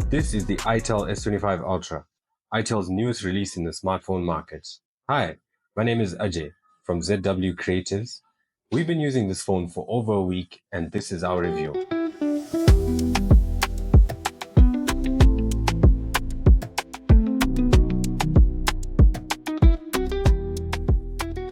This is the Itel S25 Ultra, Itel's newest release in the smartphone market. Hi, my name is Ajay from ZW Creatives. We've been using this phone for over a week and this is our review.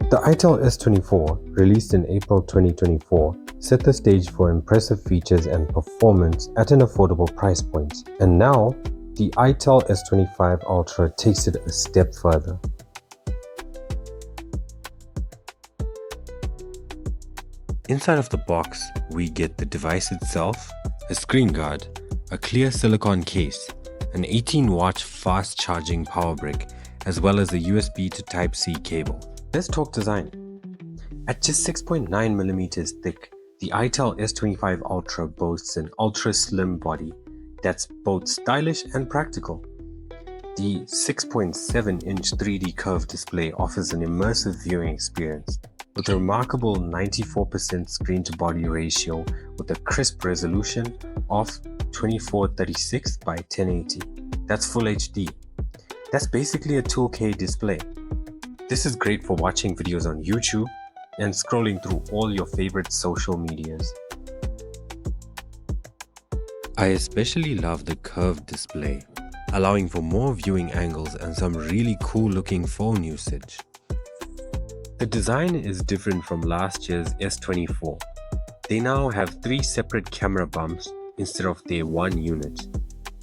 The Itel S24, released in April 2024, set the stage for impressive features and performance at an affordable price point. And now, the Itel S25 Ultra takes it a step further. Inside of the box, we get the device itself, a screen guard, a clear silicone case, an 18-watt fast charging power brick, as well as a USB to Type-C cable. Let's talk design. At just 6.9mm thick, the Itel S25 Ultra boasts an ultra-slim body that's both stylish and practical. The 6.7-inch 3D curved display offers an immersive viewing experience with a remarkable 94% screen-to-body ratio with a crisp resolution of 2436 by 1080. That's Full HD. That's basically a 2K display. This is great for watching videos on YouTube and scrolling through all your favorite social medias. I especially love the curved display, allowing for more viewing angles and some really cool looking phone usage. The design is different from last year's S24. They now have 3 separate camera bumps instead of their one unit.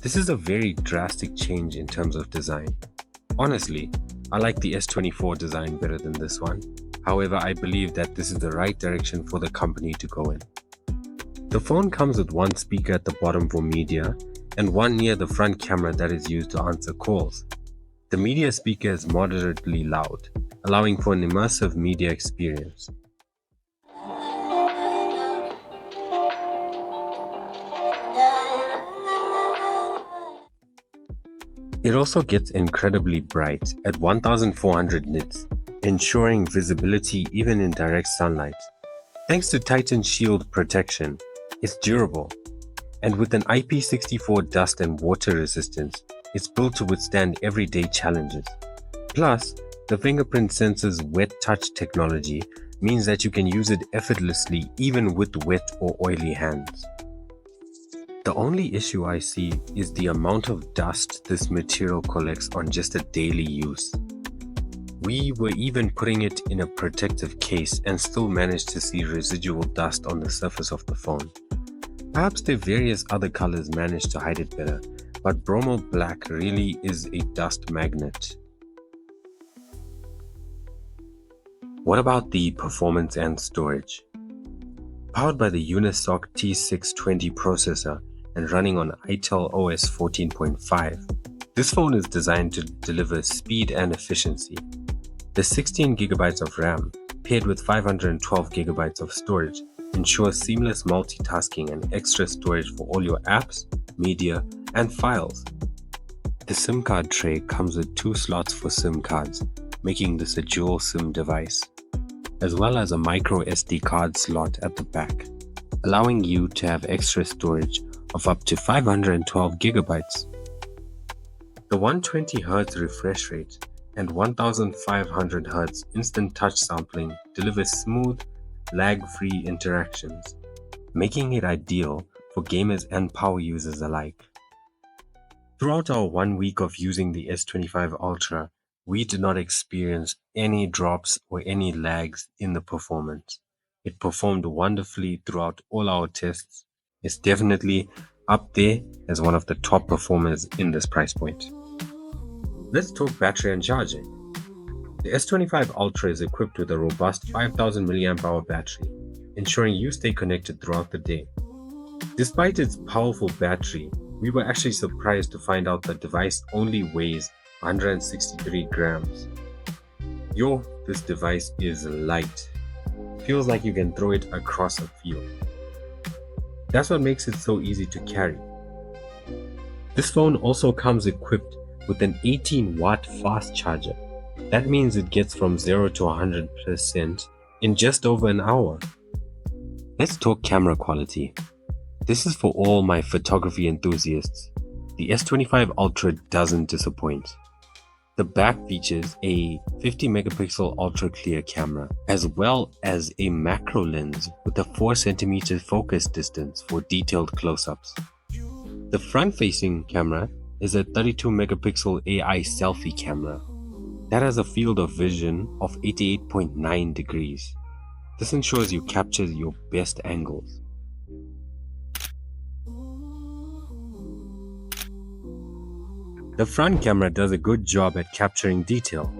This is a very drastic change in terms of design. Honestly, I like the S24 design better than this one. However, I believe that this is the right direction for the company to go in. The phone comes with one speaker at the bottom for media and one near the front camera that is used to answer calls. The media speaker is moderately loud, allowing for an immersive media experience. It also gets incredibly bright at 1400 nits, ensuring visibility even in direct sunlight. Thanks to Titan Shield protection, it's durable, and with an IP64 dust and water resistance, it's built to withstand everyday challenges. Plus, the fingerprint sensor's wet touch technology means that you can use it effortlessly even with wet or oily hands. The only issue I see is the amount of dust this material collects on just a daily use. We were even putting it in a protective case and still managed to see residual dust on the surface of the phone. Perhaps the various other colors managed to hide it better, but bromo black really is a dust magnet. What about the performance and storage? Powered by the Unisoc T620 processor and running on Itel OS 14.5, this phone is designed to deliver speed and efficiency. The 16GB of RAM, paired with 512GB of storage, ensures seamless multitasking and extra storage for all your apps, media, and files. The SIM card tray comes with 2 slots for SIM cards, making this a dual SIM device, as well as a micro SD card slot at the back, allowing you to have extra storage of up to 512GB. The 120Hz refresh rate and 1500Hz instant touch sampling delivers smooth, lag-free interactions, making it ideal for gamers and power users alike. Throughout our 1 week of using the S25 Ultra, we did not experience any drops or any lags in the performance. It performed wonderfully throughout all our tests. It's definitely up there as one of the top performers in this price point. Let's talk battery and charging. The S25 Ultra is equipped with a robust 5000 mAh battery, ensuring you stay connected throughout the day. Despite its powerful battery, we were actually surprised to find out the device only weighs 163 grams. This device is light. Feels like you can throw it across a field. That's what makes it so easy to carry. This phone also comes equipped with an 18-watt fast charger. That means it gets from 0 to 100% in just over an hour. Let's talk camera quality. This is for all my photography enthusiasts. the S25 Ultra doesn't disappoint. The back features a 50 megapixel ultra clear camera, as well as a macro lens with a 4 cm focus distance for detailed close-ups. The front-facing camera is a 32 megapixel AI selfie camera that has a field of vision of 88.9 degrees. This ensures you capture your best angles. The front camera does a good job at capturing detail.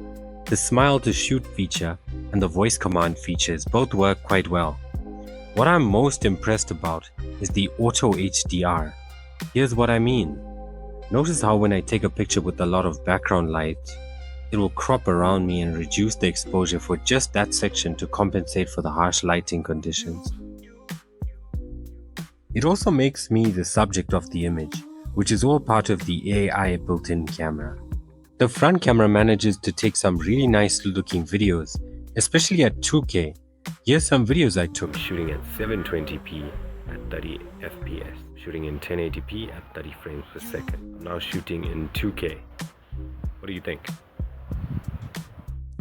The smile to shoot feature and the voice command features both work quite well. What I'm most impressed about is the auto HDR. Here's what I mean. Notice how when I take a picture with a lot of background light, it will crop around me and reduce the exposure for just that section to compensate for the harsh lighting conditions. It also makes me the subject of the image, which is all part of the AI built-in camera. The front camera manages to take some really nice looking videos, especially at 2K. Here's some videos I took shooting at 720p at 30 fps, shooting in 1080p at 30 frames per second. I'm now shooting in 2K. What do you think?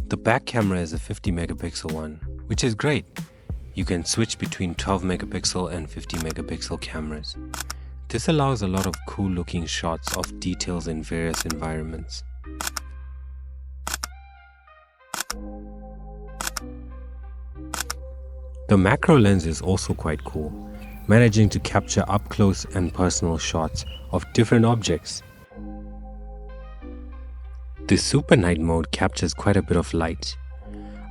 The back camera is a 50 megapixel one, which is great. You can switch between 12 megapixel and 50 megapixel cameras. This allows a lot of cool looking shots of details in various environments. The macro lens is also quite cool, managing to capture up close and personal shots of different objects. The super night mode captures quite a bit of light.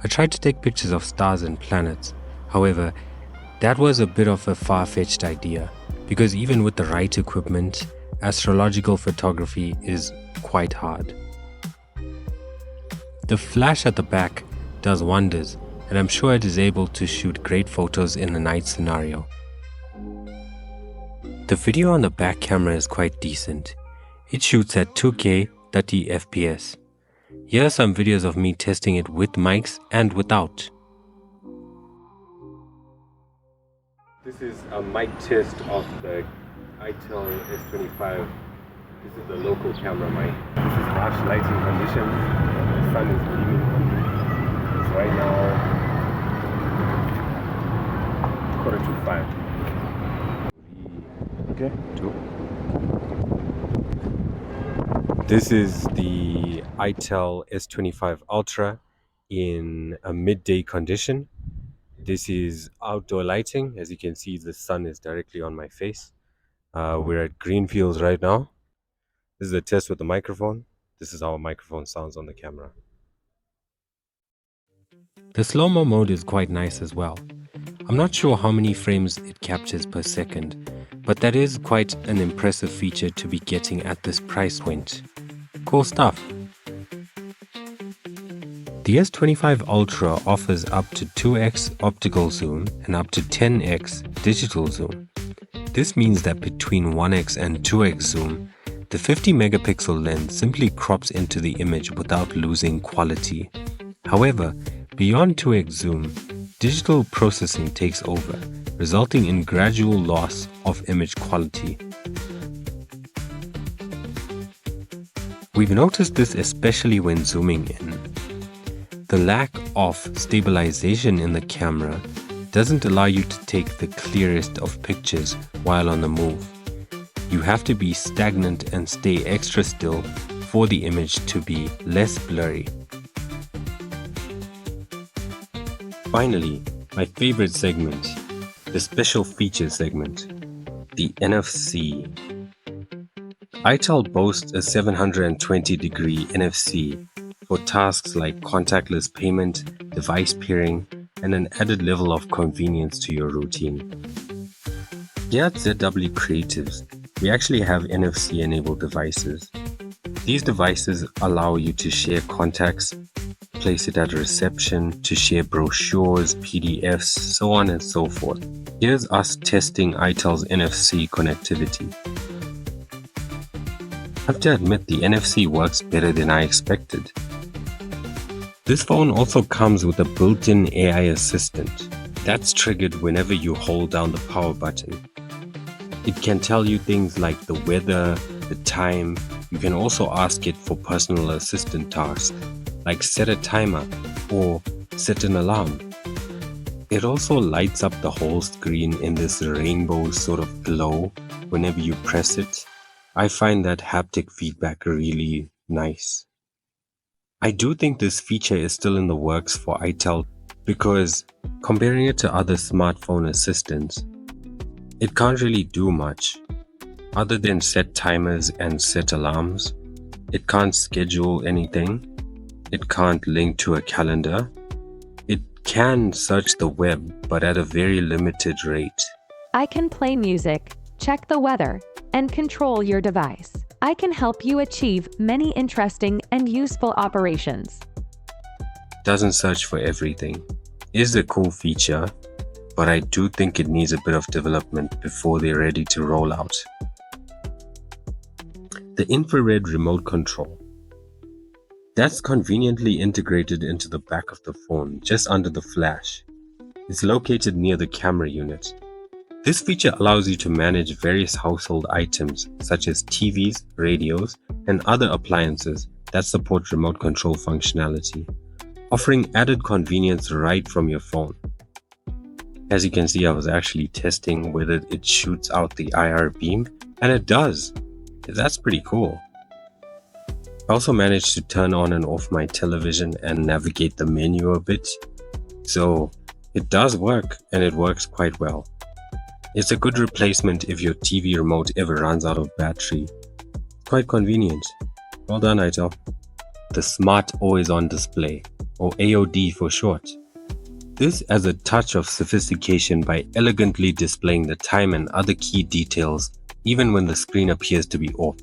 I tried to take pictures of stars and planets, however, that was a bit of a far-fetched idea, because even with the right equipment, astrological photography is quite hard. The flash at the back does wonders, and I'm sure it is able to shoot great photos in a night scenario. The video on the back camera is quite decent. It shoots at 2K 30 fps. Here are some videos of me testing it with mics and without. This is a mic test of the Itel S25. This is the local camera mic. This is harsh lighting conditions. The sun is beaming. It's right now 4:45. Okay, 2. This is the Itel S25 Ultra in a midday condition. This is outdoor lighting. As you can see, the sun is directly on my face. We're at Greenfields right now. This is a test with the microphone. This is how a microphone sounds on the camera. The slow-mo mode is quite nice as well. I'm not sure how many frames it captures per second, but that is quite an impressive feature to be getting at this price point. Cool stuff. The S25 Ultra offers up to 2x optical zoom and up to 10x digital zoom. This means that between 1x and 2x zoom, the 50 megapixel lens simply crops into the image without losing quality. However, beyond 2x zoom, digital processing takes over, resulting in gradual loss of image quality. We've noticed this especially when zooming in. The lack of stabilization in the camera doesn't allow you to take the clearest of pictures while on the move. You have to be stagnant and stay extra still for the image to be less blurry. Finally, my favorite segment, the special features segment, the NFC. Itel boasts a 720-degree NFC for tasks like contactless payment, device pairing, and an added level of convenience to your routine. Here at ZW Creatives, we actually have NFC-enabled devices. These devices allow you to share contacts, place it at a reception, to share brochures, PDFs, so on and so forth. Here's us testing Itel's NFC connectivity. I have to admit, the NFC works better than I expected. This phone also comes with a built-in AI assistant that's triggered whenever you hold down the power button. It can tell you things like the weather, the time. You can also ask it for personal assistant tasks like set a timer or set an alarm. It also lights up the whole screen in this rainbow sort of glow whenever you press it. I find that haptic feedback really nice. I do think this feature is still in the works for Itel because comparing it to other smartphone assistants, it can't really do much. Other than set timers and set alarms, it can't schedule anything. It can't link to a calendar. It can search the web, but at a very limited rate. I can play music, check the weather, and control your device. I can help you achieve many interesting and useful operations. Doesn't search for everything. Is a cool feature, but I do think it needs a bit of development before they're ready to roll out. The infrared remote control. That's conveniently integrated into the back of the phone, just under the flash. It's located near the camera unit. This feature allows you to manage various household items such as TVs, radios, and other appliances that support remote control functionality, offering added convenience right from your phone. As you can see, I was actually testing whether it shoots out the IR beam, and it does. That's pretty cool. I also managed to turn on and off my television and navigate the menu a bit. So it does work, and it works quite well. It's a good replacement if your TV remote ever runs out of battery. Quite convenient. Well done, Itel. The Smart Always On Display, or AOD for short. This adds a touch of sophistication by elegantly displaying the time and other key details even when the screen appears to be off.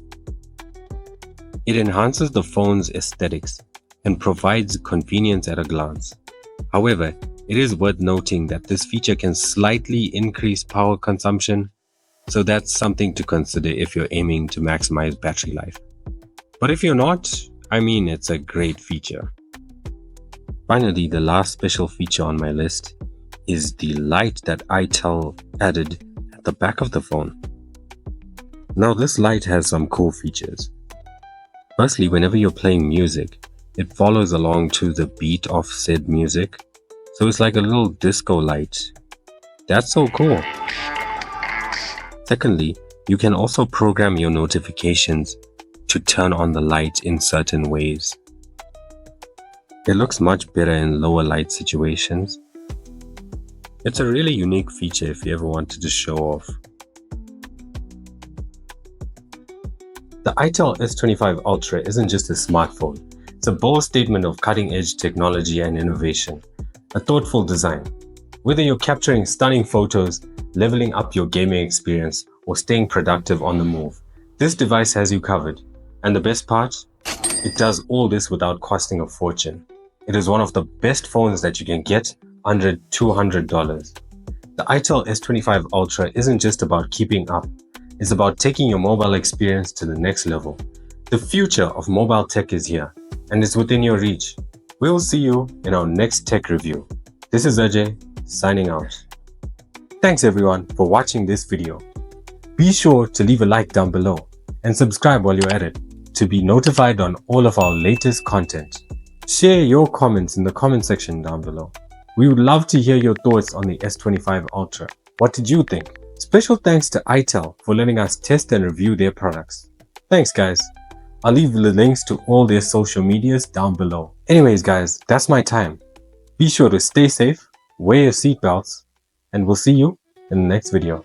It enhances the phone's aesthetics and provides convenience at a glance. However, it is worth noting that this feature can slightly increase power consumption, so that's something to consider if you're aiming to maximize battery life. But if you're not, it's a great feature. Finally, the last special feature on my list is the light that Itel added at the back of the phone. Now, this light has some cool features. Firstly, whenever you're playing music, it follows along to the beat of said music. So it's like a little disco light. That's so cool. Secondly, you can also program your notifications to turn on the light in certain ways. It looks much better in lower light situations. It's a really unique feature if you ever wanted to show off. The Itel S25 Ultra isn't just a smartphone. It's a bold statement of cutting-edge technology and innovation. A thoughtful design. Whether you're capturing stunning photos, leveling up your gaming experience, or staying productive on the move, this device has you covered. And the best part? It does all this without costing a fortune. It is one of the best phones that you can get under $200. The Itel S25 Ultra isn't just about keeping up. It's about taking your mobile experience to the next level. The future of mobile tech is here, and it's within your reach. We will see you in our next tech review. This is Ajay, signing out. Thanks everyone for watching this video. Be sure to leave a like down below and subscribe while you're at it to be notified on all of our latest content. Share your comments in the comment section down below. We would love to hear your thoughts on the S25 Ultra. What did you think? Special thanks to Itel for letting us test and review their products. Thanks guys. I'll leave the links to all their social medias down below. Anyways guys, that's my time. Be sure to stay safe, wear your seatbelts, and we'll see you in the next video.